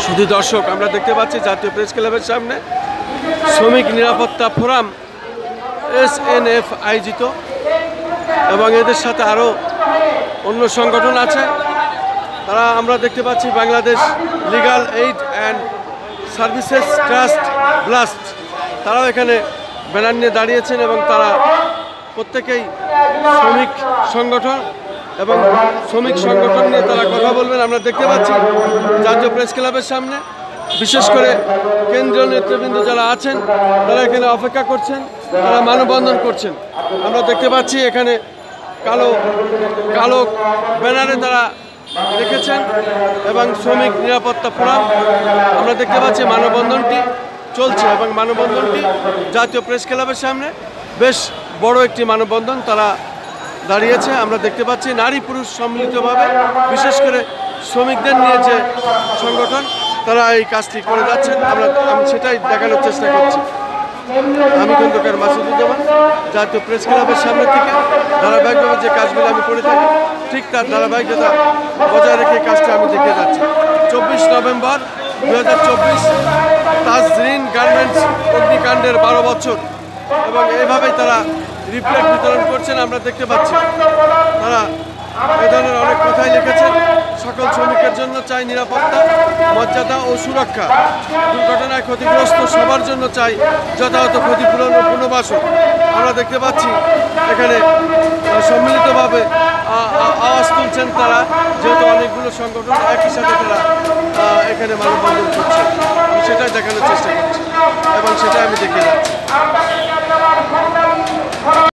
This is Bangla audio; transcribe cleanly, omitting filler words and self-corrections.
শুধু দর্শক, আমরা দেখতে পাচ্ছি জাতীয় প্রেস ক্লাবের সামনে শ্রমিক নিরাপত্তা ফোরাম SNF আয়োজিত, এবং এদের সাথে আরও অন্য সংগঠন আছে। তারা আমরা দেখতে পাচ্ছি Bangladesh legal aid and services trust blast, তারাও এখানে ব্যানার নিয়ে দাঁড়িয়েছেন এবং তারা প্রত্যেকেই শ্রমিক সংগঠন এবং শ্রমিক সংগঠন নিয়ে তারা কথা বলবেন। আমরা দেখতে পাচ্ছি জাতীয় প্রেস ক্লাবের সামনে বিশেষ করে কেন্দ্রীয় নেতৃবৃন্দ যারা আছেন তারা এখানে অপেক্ষা করছেন, তারা মানববন্ধন করছেন। আমরা দেখতে পাচ্ছি এখানে কালো কালো ব্যানারে তারা রেখেছেন এবং শ্রমিক নিরাপত্তা ফোরাম, আমরা দেখতে পাচ্ছি মানববন্ধনটি চলছে এবং মানববন্ধনটি জাতীয় প্রেস ক্লাবের সামনে বেশ বড় একটি মানববন্ধন তারা দাঁড়িয়েছে। আমরা দেখতে পাচ্ছি নারী পুরুষ সম্মিলিতভাবে, বিশেষ করে শ্রমিকদের নিয়ে যে সংগঠন তারা এই কাজটি করে যাচ্ছেন। আমি সেটাই দেখানোর চেষ্টা করছি। আমি খন্দকার মাসুদুজ্জামান, জাতীয় প্রেস ক্লাবের সামনে থেকে ধারাবাহিকভাবে যে কাজগুলো আমি করে থাকি ঠিক তার ধারাবাহিকতা বজায় রেখে কাজটা আমি দেখে যাচ্ছি। 24 নভেম্বর 2024 তাজরিন গার্মেন্টস অগ্নিকাণ্ডের 12 বছর, এবং এইভাবেই তারা রিপ্লেট বিতরণ করছেন। আমরা দেখতে পাচ্ছি তারা এ ধরনের অনেক কথাই লিখেছেন। সকল শ্রমিকের জন্য চাই নিরাপত্তা, মর্যাদা ও সুরক্ষা। দুর্ঘটনায় ক্ষতিগ্রস্ত সবার জন্য চাই যথাযথ ক্ষতিপূরণ ও পুনর্বাসন। আমরা দেখতে পাচ্ছি এখানে সম্মিলিতভাবে আওয়াজ তুলছেন তারা, যেহেতু অনেকগুলো সংগঠন একই সাথে তারা এখানে মানববন্ধন করছে। আমি সেটাই দেখানোর চেষ্টা করছি এবং সেটাই আমি দেখে যাচ্ছি।